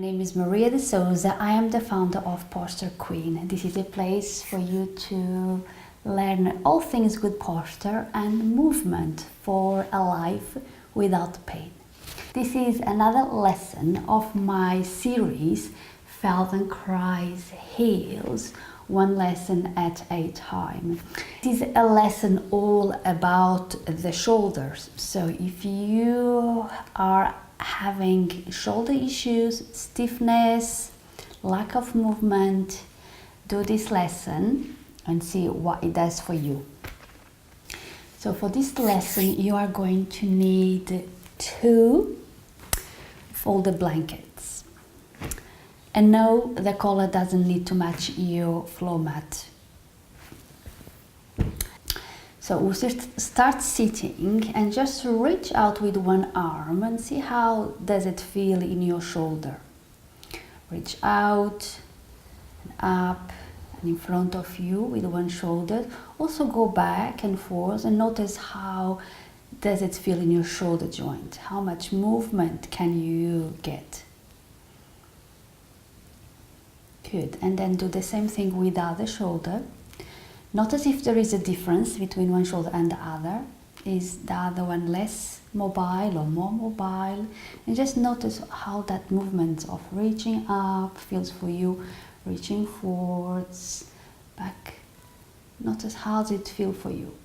name is Maria de Souza. I am the founder of Posture Queen. This is a place for you to learn all things good posture and movement for a life without pain. This is another lesson of my series Feldenkrais Heals, one lesson at a time. This is a lesson all about the shoulders. So if you are having shoulder issues, stiffness, lack of movement, do this lesson and see what it does for you. So for this lesson you are going to need 2 folded blankets. And no, the collar doesn't need to match your floor mat. So we'll start sitting and just reach out with one arm and see how does it feel in your shoulder. Reach out and up and in front of you with one shoulder. Also go back and forth and notice how does it feel in your shoulder joint. How much movement can you get? Good. And then do the same thing with the other shoulder. Notice if there is a difference between one shoulder and the other. Is the other one less mobile or more mobile? And just notice how that movement of reaching up feels for you, reaching forwards, back. Notice how does it feel for you.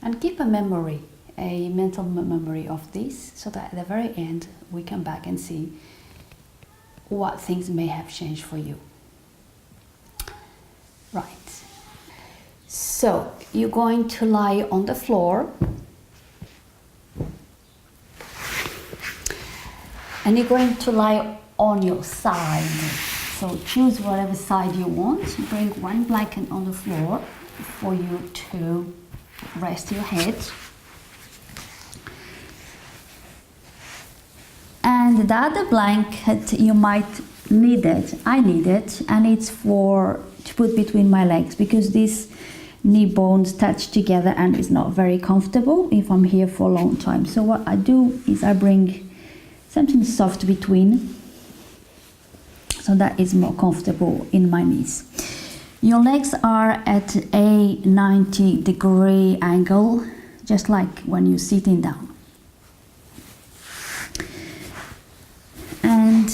And keep a memory, a mental memory of this, so that at the very end we come back and see what things may have changed for you. Right, so you're going to lie on the floor and you're going to lie on your side. So choose whatever side you want. Bring one blanket on the floor for you to rest your head. And the other blanket you might need it, I need it, and it's to put between my legs because these knee bones touch together and it's not very comfortable if I'm here for a long time. So what I do is I bring something soft between so that is more comfortable in my knees. Your legs are at a 90-degree angle, just like when you're sitting down. And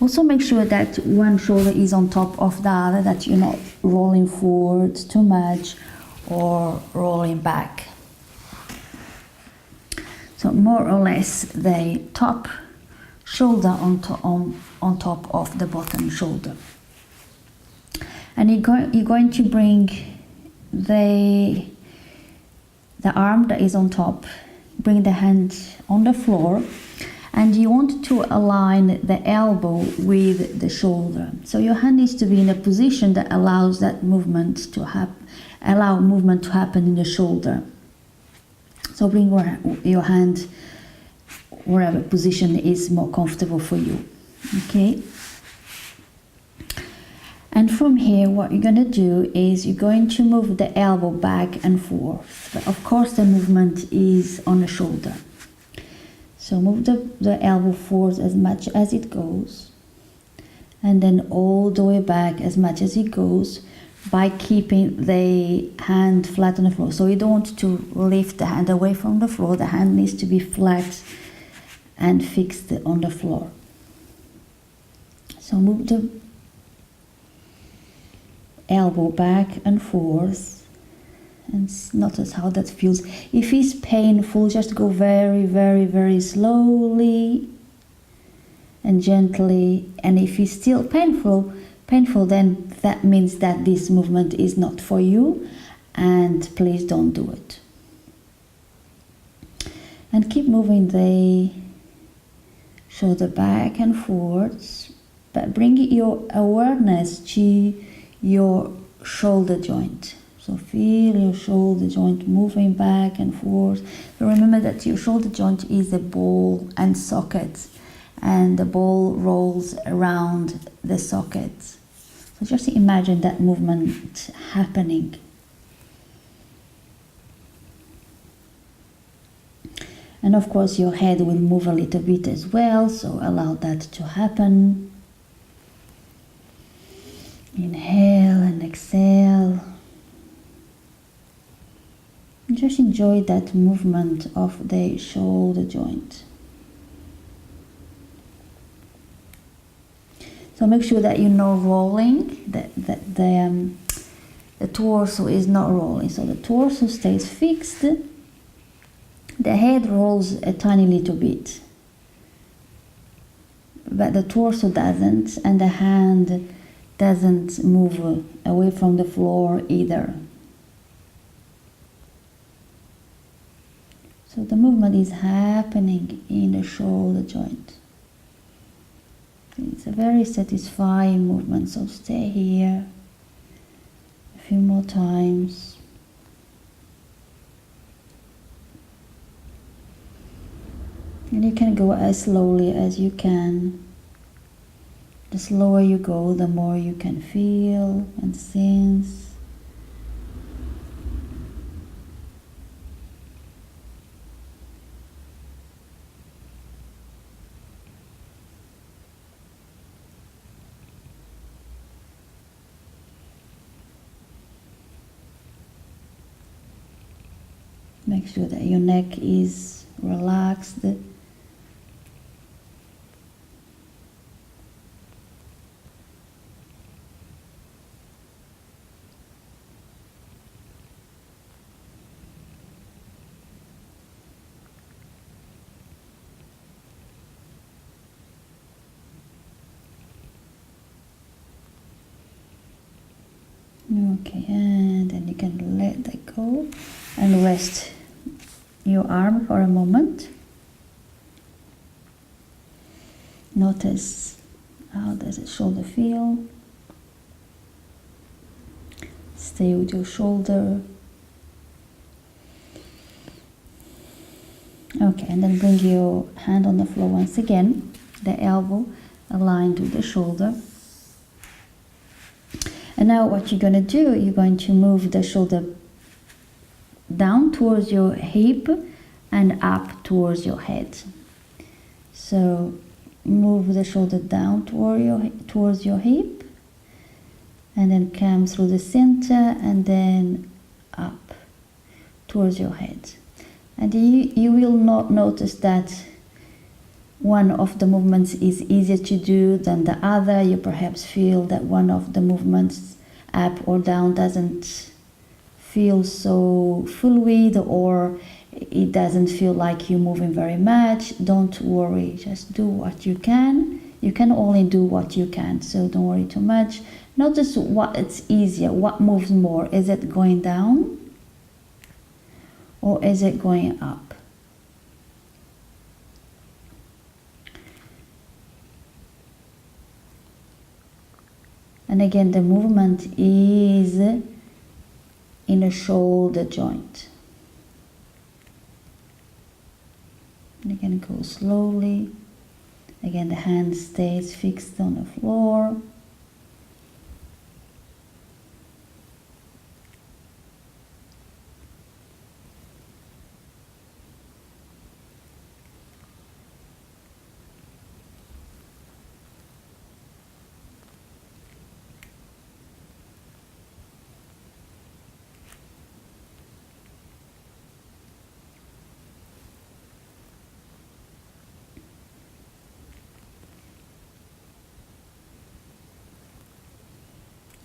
also make sure that one shoulder is on top of the other, that you're not rolling forward too much or rolling back. So more or less the top shoulder on top of the bottom shoulder. And you're going to bring the arm that is on top, bring the hand on the floor, and you want to align the elbow with the shoulder. So your hand needs to be in a position that allows that movement to happen, in the shoulder. So bring your hand wherever position is more comfortable for you. Okay. And from here, what you're going to do is you're going to move the elbow back and forth. But of course, the movement is on the shoulder. So move the elbow forward as much as it goes, and then all the way back as much as it goes by keeping the hand flat on the floor. So you don't want to lift the hand away from the floor. The hand needs to be flat and fixed on the floor. So move the elbow back and forth. And notice how that feels. If it's painful, just go very, very, very slowly and gently. And if it's still painful, then that means that this movement is not for you, and please don't do it. And keep moving the shoulder back and forwards, but bring your awareness to your shoulder joint. So feel your shoulder joint moving back and forth. So remember that your shoulder joint is a ball and socket, and the ball rolls around the socket. So just imagine that movement happening. And of course your head will move a little bit as well, so allow that to happen. Inhale and exhale. Just enjoy that movement of the shoulder joint. So make sure that you're not rolling, that the torso is not rolling. So the torso stays fixed. The head rolls a tiny little bit, but the torso doesn't, and the hand doesn't move away from the floor either. So the movement is happening in the shoulder joint. It's a very satisfying movement, so stay here a few more times. And you can go as slowly as you can. The slower you go, the more you can feel and sense. Make sure that your neck is relaxed. Okay, and then you can let that go and rest your arm for a moment. Notice how does the shoulder feel. Stay with your shoulder. Okay, and then bring your hand on the floor once again, the elbow aligned with the shoulder. And now what you're going to do, you're going to move the shoulder down towards your hip and up towards your head. So move the shoulder down towards your hip, and then come through the center and then up towards your head. And you will not notice that one of the movements is easier to do than the other. You perhaps feel that one of the movements up or down doesn't feel so fluid, or it doesn't feel like you're moving very much. Don't worry, just do what you can. You can only do what you can, so don't worry too much. Notice what it's easier, what moves more. Is it going down or is it going up? And again, the movement is in a shoulder joint. And again, go slowly. Again, the hand stays fixed on the floor.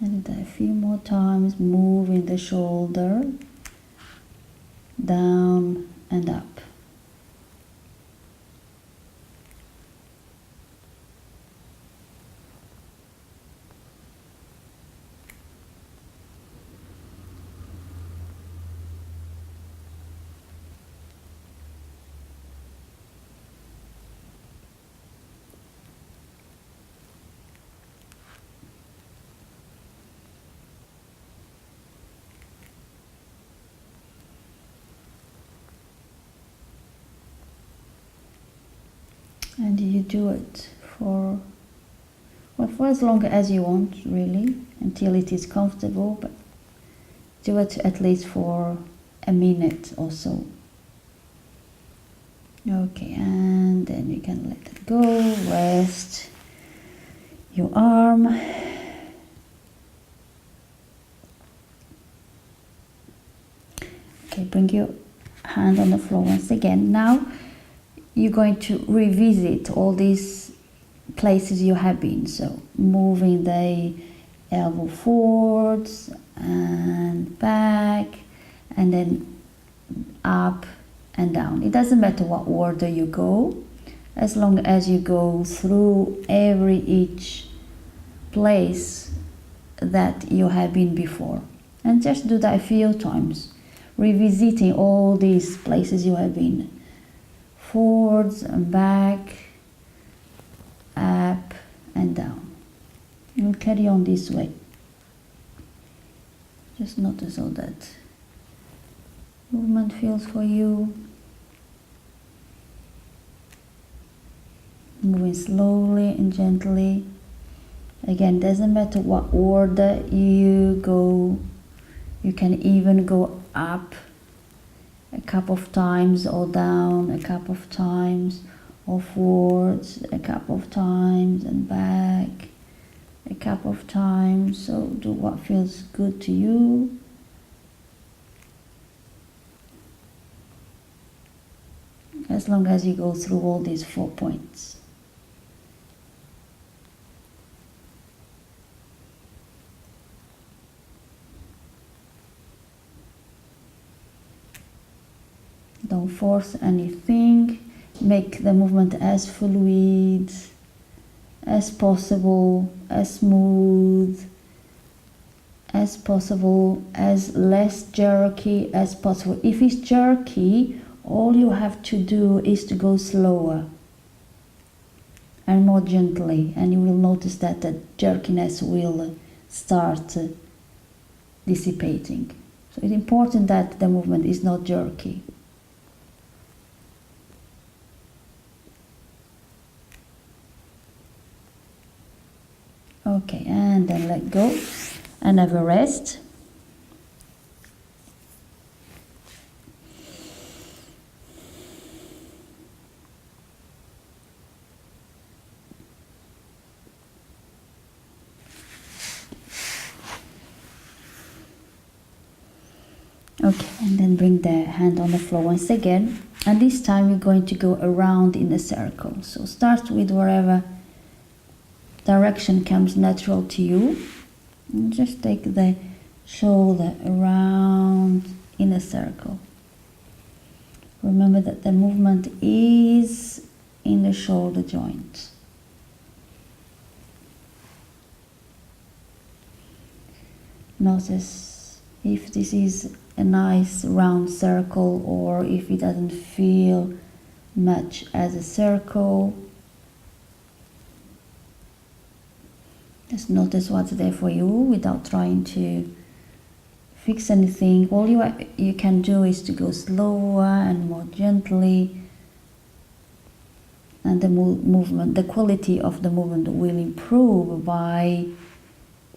And a few more times, moving the shoulder down and up. And you do it for as long as you want, really, until it is comfortable, but do it at least for a minute or so. Okay, and then you can let it go, rest your arm. Okay, bring your hand on the floor once again. Now you're going to revisit all these places you have been. So moving the elbow forwards and back, and then up and down. It doesn't matter what order you go, as long as you go through each place that you have been before. And just do that a few times, revisiting all these places you have been. Forwards and back, up and down. You'll carry on this way. Just notice how that movement feels for you. Moving slowly and gently. Again, doesn't matter what order you go. You can even go up a couple of times, or down a couple of times, or forwards a couple of times, and back a couple of times. So do what feels good to you. As long as you go through all these 4 points. Don't force anything. Make the movement as fluid as possible, as smooth as possible, as less jerky as possible. If it's jerky, all you have to do is to go slower and more gently, and you will notice that the jerkiness will start dissipating. So it's important that the movement is not jerky. Okay, and then let go and have a rest. Okay, and then bring the hand on the floor once again, and this time you're going to go around in a circle. So start with wherever direction comes natural to you, and just take the shoulder around in a circle. Remember that the movement is in the shoulder joint. Notice if this is a nice round circle or if it doesn't feel much as a circle. Just notice what's there for you without trying to fix anything. All you can do is to go slower and more gently, and the movement, the quality of the movement will improve by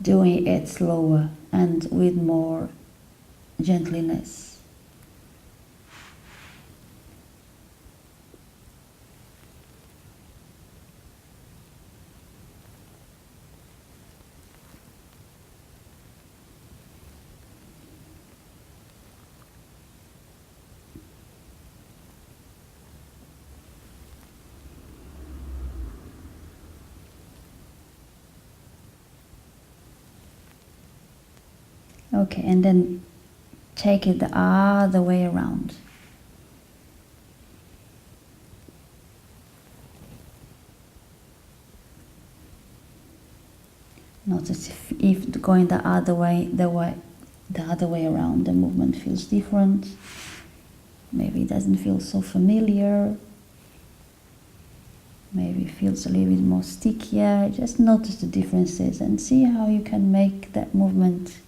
doing it slower and with more gentleness. Okay, and then take it the other way around. Notice if going the other way around, the movement feels different. Maybe it doesn't feel so familiar. Maybe it feels a little bit more stickier. Just notice the differences and see how you can make that movement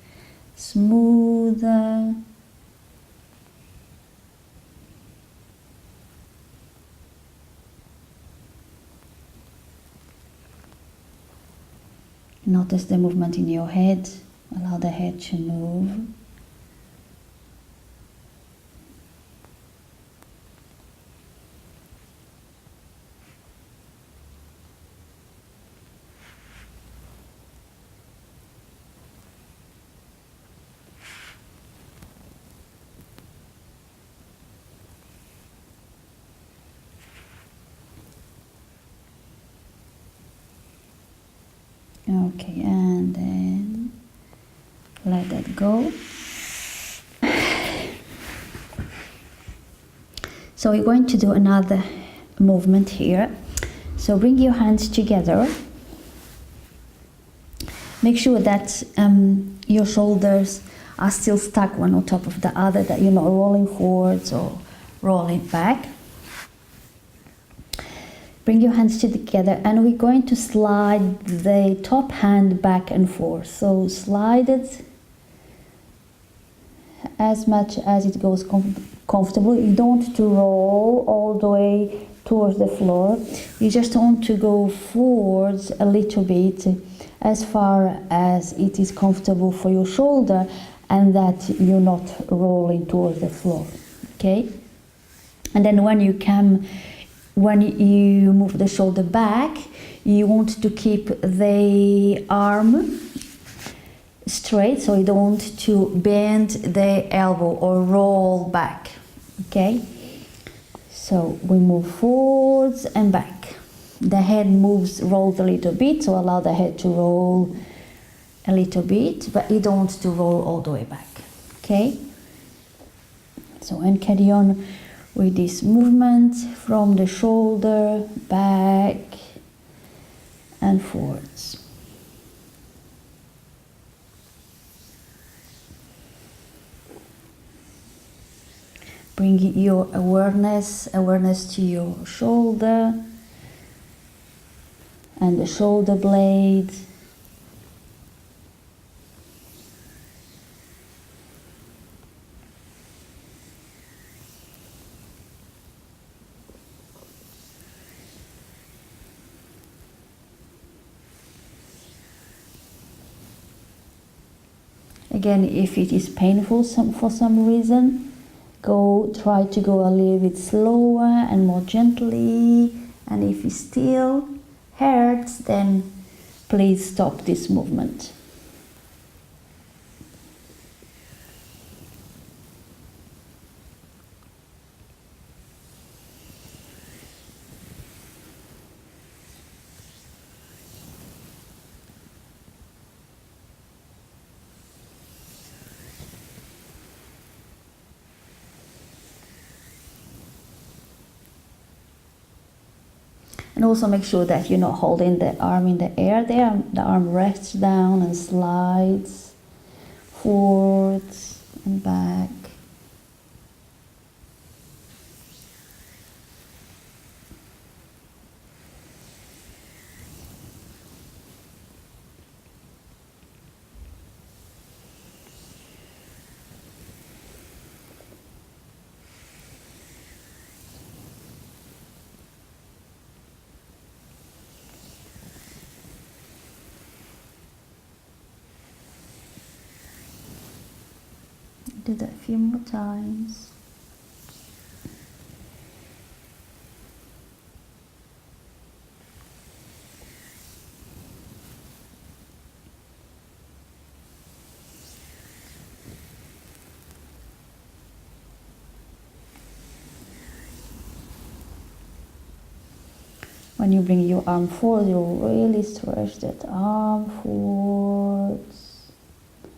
smoother. Notice the movement in your head. Allow the head to move. Okay, and then let that go. So we're going to do another movement here. So bring your hands together. Make sure that your shoulders are still stuck one on top of the other, that you're not rolling forwards or rolling back. Bring your hands together, and we're going to slide the top hand back and forth. So slide it as much as it goes comfortable. You don't want to roll all the way towards the floor. You just want to go forwards a little bit, as far as it is comfortable for your shoulder, and that you're not rolling towards the floor. Okay? And then when you move the shoulder back, you want to keep the arm straight, so you don't want to bend the elbow or roll back. Okay? So we move forwards and back. The head rolls a little bit, so allow the head to roll a little bit, but you don't want to roll all the way back. Okay? So, and carry on with this movement from the shoulder back and forwards. Bring your awareness to your shoulder and the shoulder blade. Again, if it is painful for some reason, try to go a little bit slower and more gently. And if it still hurts, then please stop this movement. And also make sure that you're not holding the arm in the air there. The arm rests down and slides forwards and back. Do that a few more times. When you bring your arm forward, you'll really stretch that arm forwards.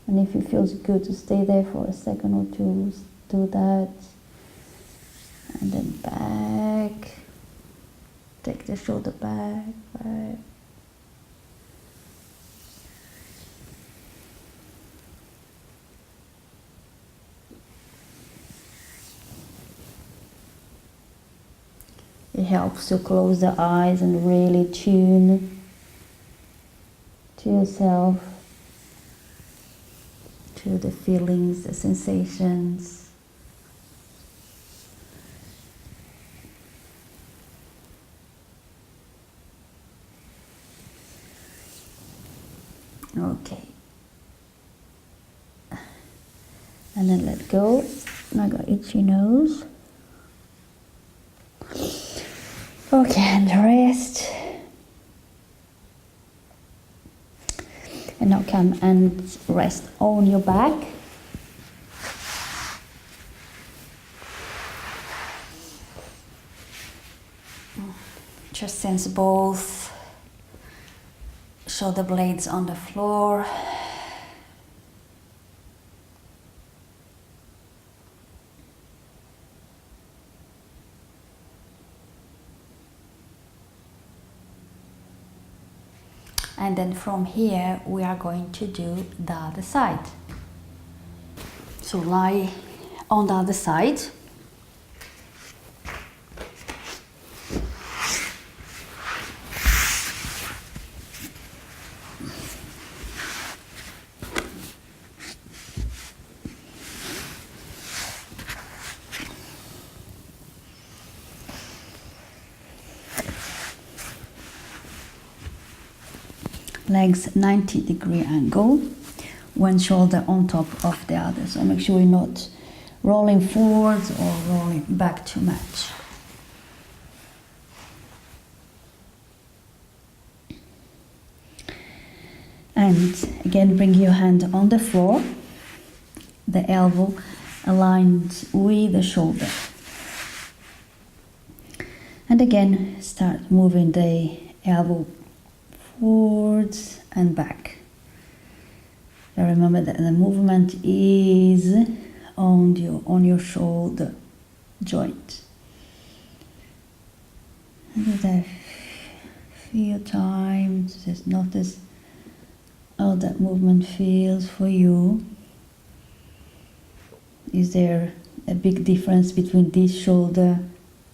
And if it feels good to stay there for a second or two, do that. And then back. Take the shoulder back. It helps to close the eyes and really tune to yourself, to the feelings, the sensations. Okay. And then let go. I got itchy nose. Okay, and rest. And now come and rest on your back. Just sense both shoulder blades on the floor. And then from here we are going to do the other side. So lie on the other side. Legs 90-degree angle, one shoulder on top of the other. So make sure you're not rolling forwards or rolling back too much. And again, bring your hand on the floor, the elbow aligned with the shoulder. And again, start moving the elbow forwards and back. Now remember that the movement is on your shoulder joint. And do that a few times. Just notice how that movement feels for you. Is there a big difference between this shoulder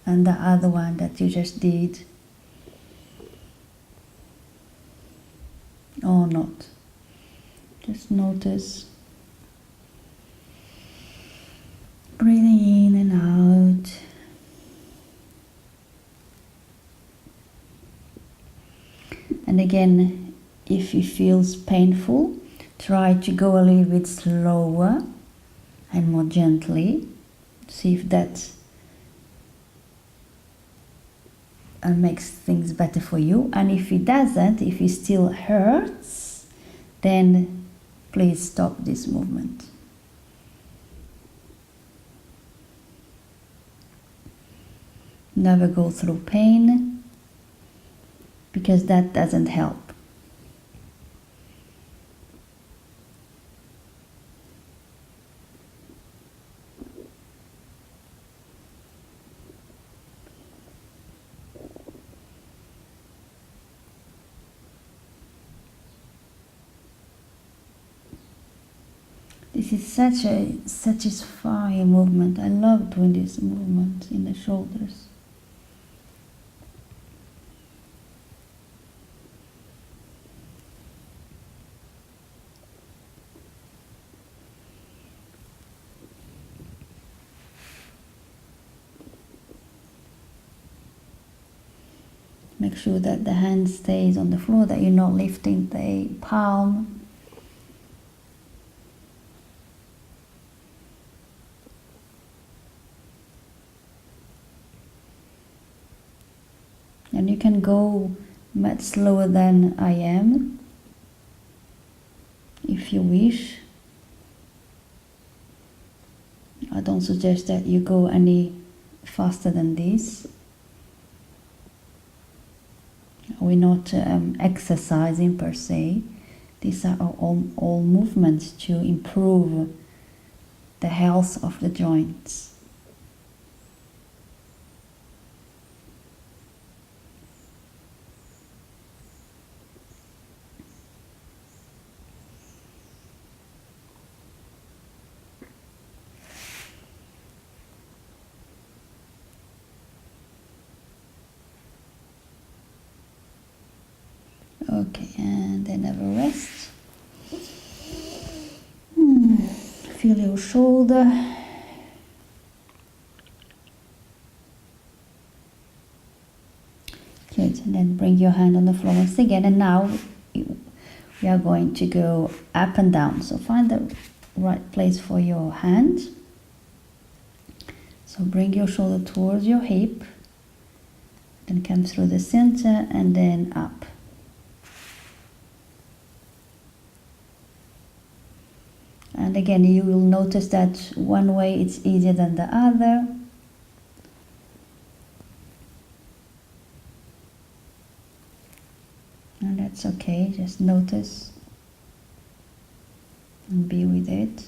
and the other one that you just did? Or not? Just notice. Breathing in and out. And again, if it feels painful, try to go a little bit slower and more gently. See if that makes things better for you. And if it doesn't, if it still hurts, then please stop this movement. Never go through pain, because that doesn't help. This is such a satisfying movement. I love doing this movement in the shoulders. Make sure that the hand stays on the floor, that you're not lifting the palm. And you can go much slower than I am, if you wish. I don't suggest that you go any faster than this. We're not exercising per se. These are all movements to improve the health of the joints. Okay, and then have a rest. Feel your shoulder. Good, and then bring your hand on the floor once again. And now we are going to go up and down. So find the right place for your hand. So bring your shoulder towards your hip. Then come through the center and then up. And again, you will notice that one way it's easier than the other. And that's It's okay, just notice and be with it.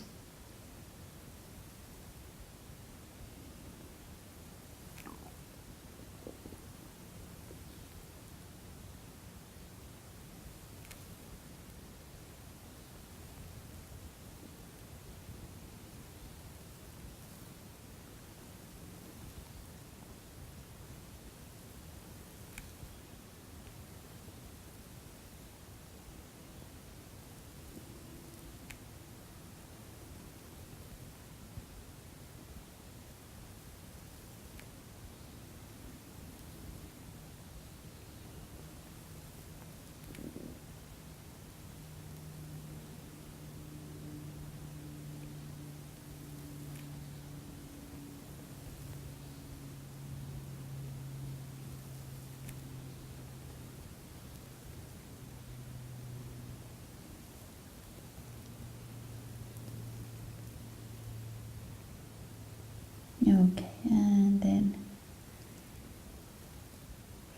Okay, and then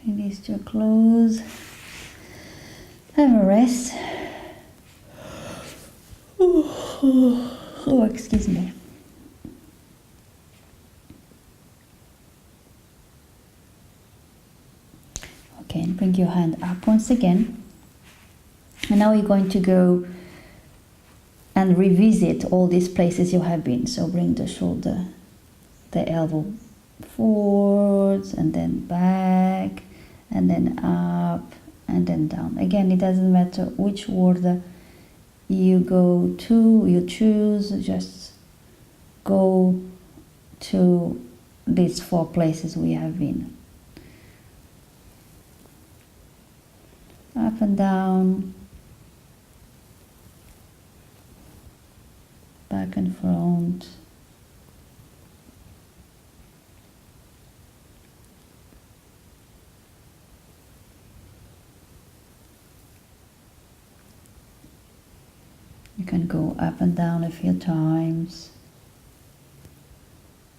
bring this to a close. Have a rest. Oh, excuse me. Okay, and bring your hand up once again. And now you're going to go and revisit all these places you have been. So bring the shoulder, the elbow forwards and then back and then up and then down. Again, it doesn't matter which order you go to, you choose, just go to these 4 places we have been. Up and down, back and front. You can go up and down a few times,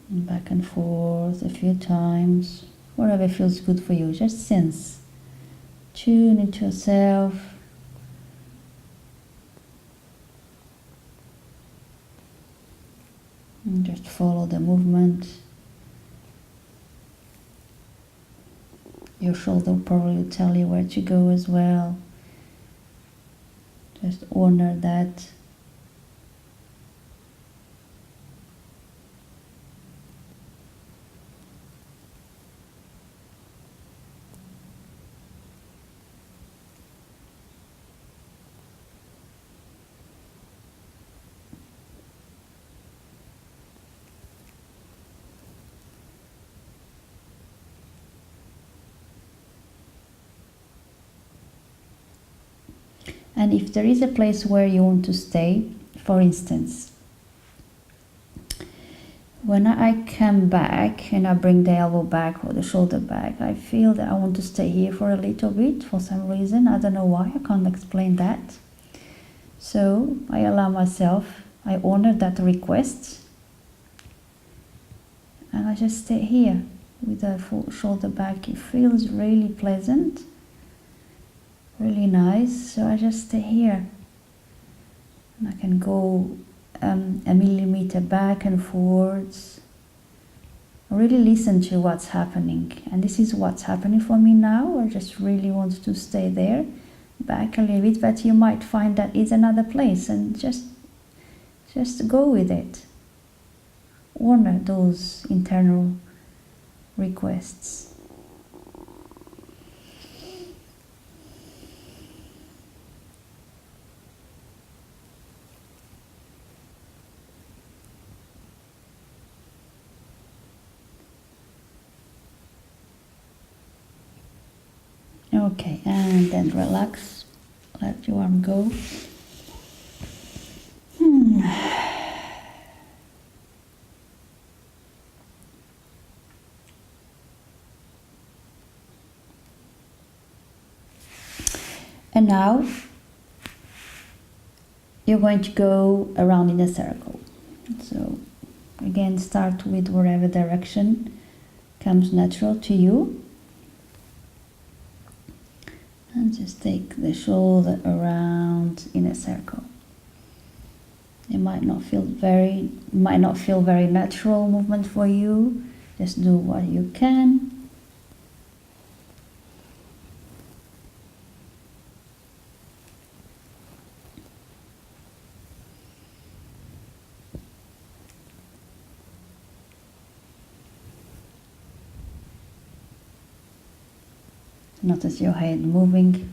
and back and forth a few times, whatever feels good for you. Just sense, tune into yourself. And just follow the movement. Your shoulder will probably tell you where to go as well. Just honor that. And if there is a place where you want to stay, for instance, when I come back and I bring the elbow back or the shoulder back, I feel that I want to stay here for a little bit for some reason. I don't know why, I can't explain that. So I allow myself, I honor that request, and I just stay here with the full shoulder back. It feels really pleasant. Really nice, so I just stay here and I can go a millimeter back and forwards. Really listen to what's happening, and this is what's happening for me now. I just really want to stay there, back a little bit, but you might find that it's another place, and just go with it. Honor those internal requests. Okay, and then relax, let your arm go. And now you're going to go around in a circle. So again, start with whatever direction comes natural to you. And Just take the shoulder around in a circle. It might not feel very natural movement for you. Just do what you can. Notice your head moving.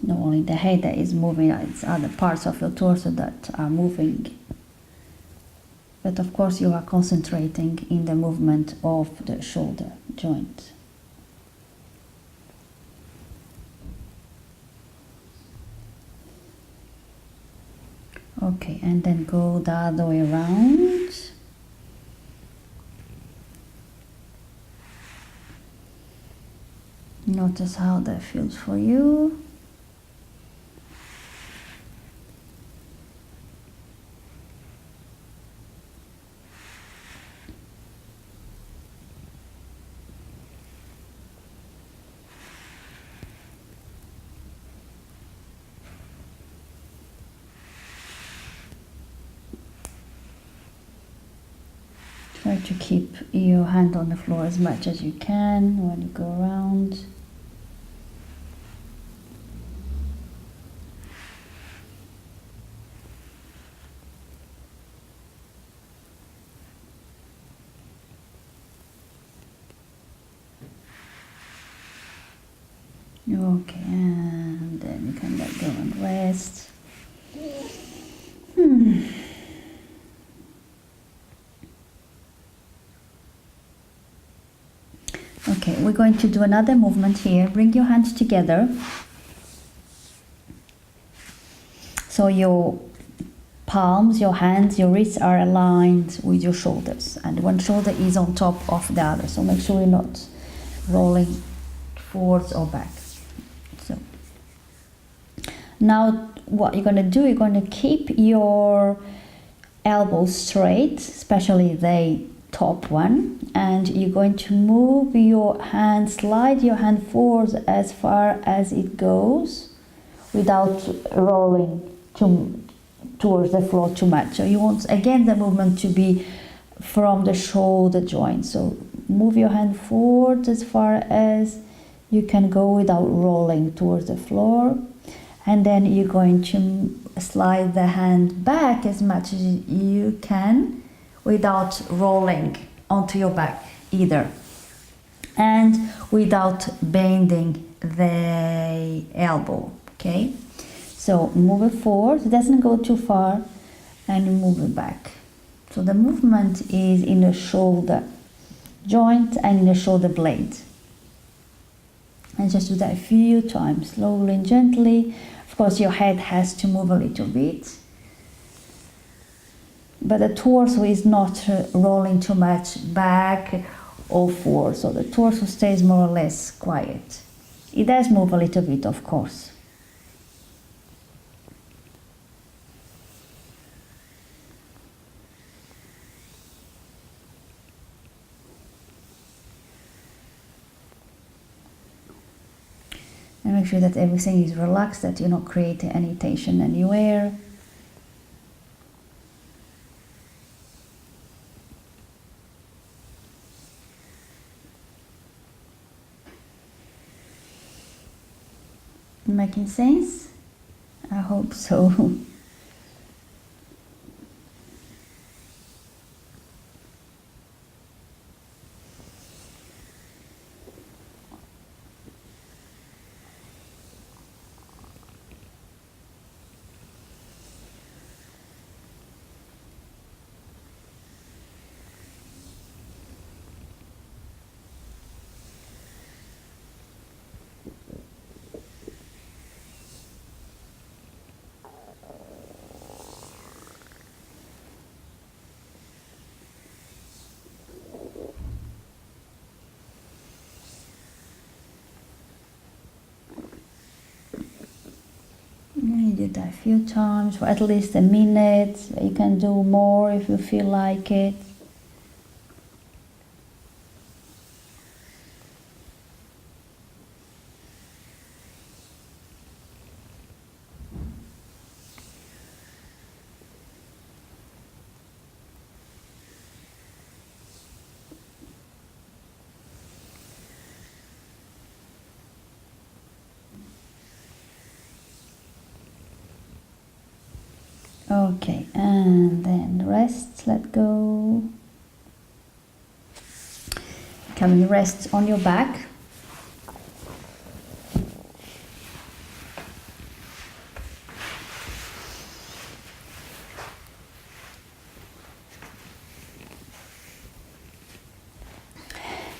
Not only the head that is moving, it's other parts of your torso that are moving. But of course you are concentrating in the movement of the shoulder joint. Okay, and then go the other way around. Notice how that feels for you. Try to keep your hand on the floor as much as you can when you go around. Okay, and then you can let go and rest. Okay, we're going to do another movement here. Bring your hands together. So your palms, your hands, your wrists are aligned with your shoulders. And one shoulder is on top of the other. So make sure you're not rolling forwards or back. So now what you're going to do, you're going to keep your elbows straight, especially the top one, and you're going to move your hand, slide your hand forwards as far as it goes without rolling towards the floor too much. So you want again the movement to be from the shoulder joint. So move your hand forward as far as you can go without rolling towards the floor, and then you're going to slide the hand back as much as you can without rolling onto your back either, and without bending the elbow. Okay, so move it forward, it doesn't go too far, and you move it back. So the movement is in the shoulder joint and in the shoulder blade. And just do that a few times, slowly and gently. Of course, your head has to move a little bit, but the torso is not rolling too much back or forward, so the torso stays more or less quiet. It does move a little bit, of course. And make sure that everything is relaxed, that you're not creating any tension anywhere. Making sense? I hope so. You do that a few times for at least a minute. You can do more if you feel like it. Okay, and then rest, let go. Come rest on your back.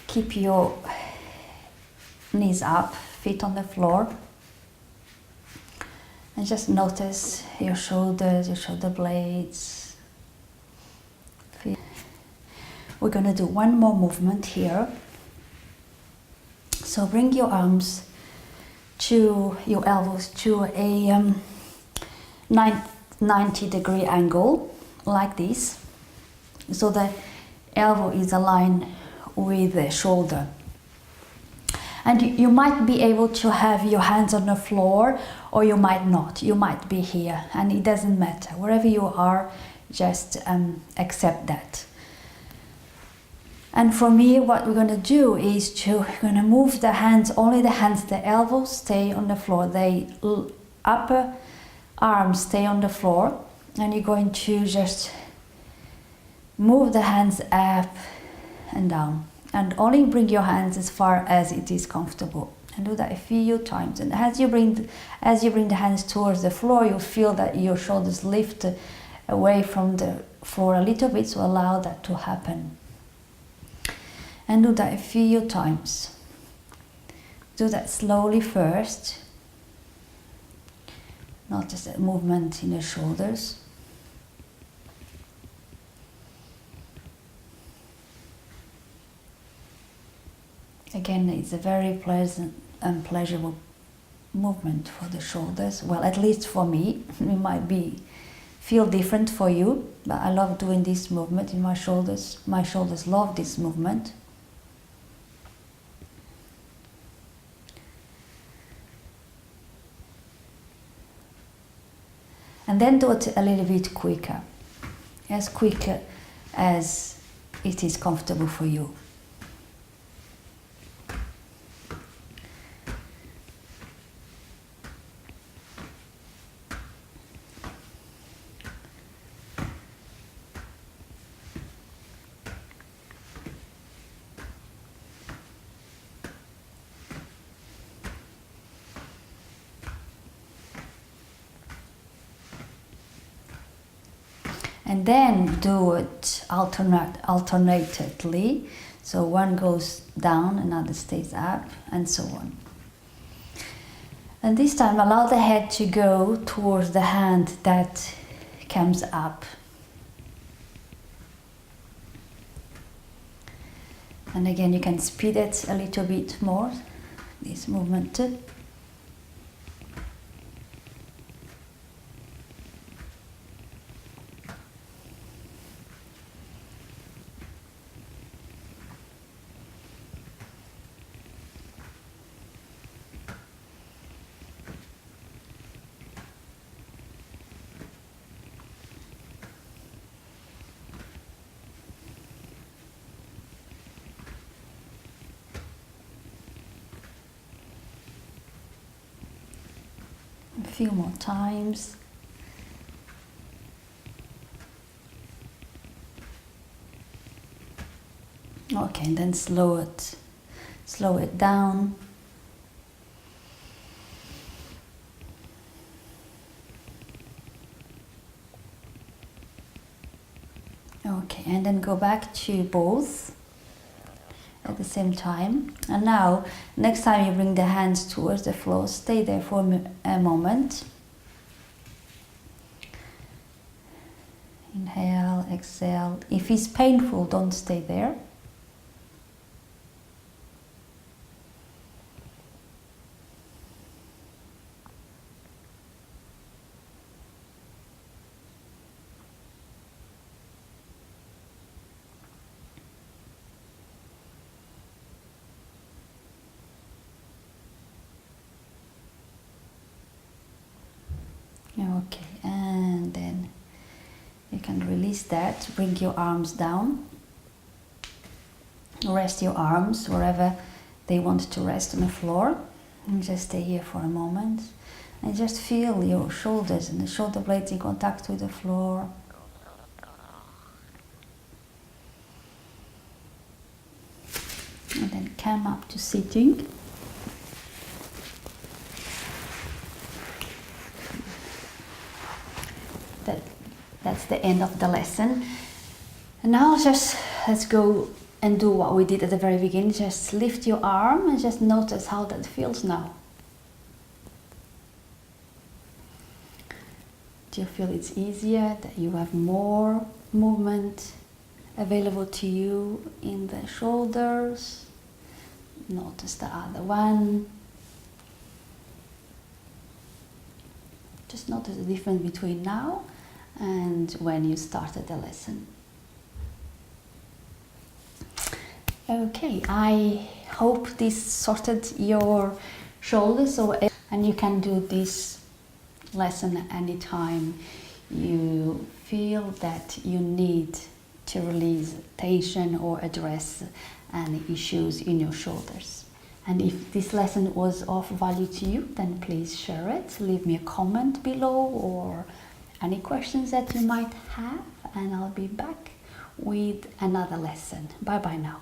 Keep your knees up, feet on the floor. And just notice your shoulders, your shoulder blades. We're going to do one more movement here. So bring your arms to your elbows to a 90-degree angle, like this. So the elbow is aligned with the shoulder. And you might be able to have your hands on the floor, or you might not. You might be here, and it doesn't matter. Wherever you are, just accept that. And for me, what we're going to do is we're going to move the hands, only the hands, the elbows stay on the floor. The upper arms stay on the floor, and you're going to just move the hands up and down. And only bring your hands as far as it is comfortable. And do that a few times. And as you bring the hands towards the floor, you feel that your shoulders lift away from the floor a little bit, so allow that to happen. And do that a few times. Do that slowly first. Notice that movement in the shoulders. Again, it's a very pleasant and pleasurable movement for the shoulders. Well, at least for me, it might feel different for you, but I love doing this movement in my shoulders. My shoulders love this movement. And then do it a little bit quicker, as quick as it is comfortable for you. And then do it alternately. So one goes down, another stays up, and so on. And this time allow the head to go towards the hand that comes up. And again, you can speed it a little bit more, this movement too. A few more times. Okay, and then slow it down. Okay, and then go back to both at the same time. And now, next time you bring the hands towards the floor, stay there for a moment. Inhale, exhale. If it's painful, don't stay there. Okay, and then you can release that, bring your arms down, rest your arms wherever they want to rest on the floor, and just stay here for a moment. And just feel your shoulders and the shoulder blades in contact with the floor. And then come up to sitting. That's the end of the lesson. And now just let's go and do what we did at the very beginning. Just lift your arm and just notice how that feels now. Do you feel it's easier, that you have more movement available to you in the shoulders? Notice the other one. Just notice the difference between now and when you started the lesson. Okay, I hope this sorted your shoulders, and you can do this lesson anytime you feel that you need to release tension or address any issues in your shoulders. And if this lesson was of value to you, then please share it, leave me a comment below or any questions that you might have, and I'll be back with another lesson. Bye bye now.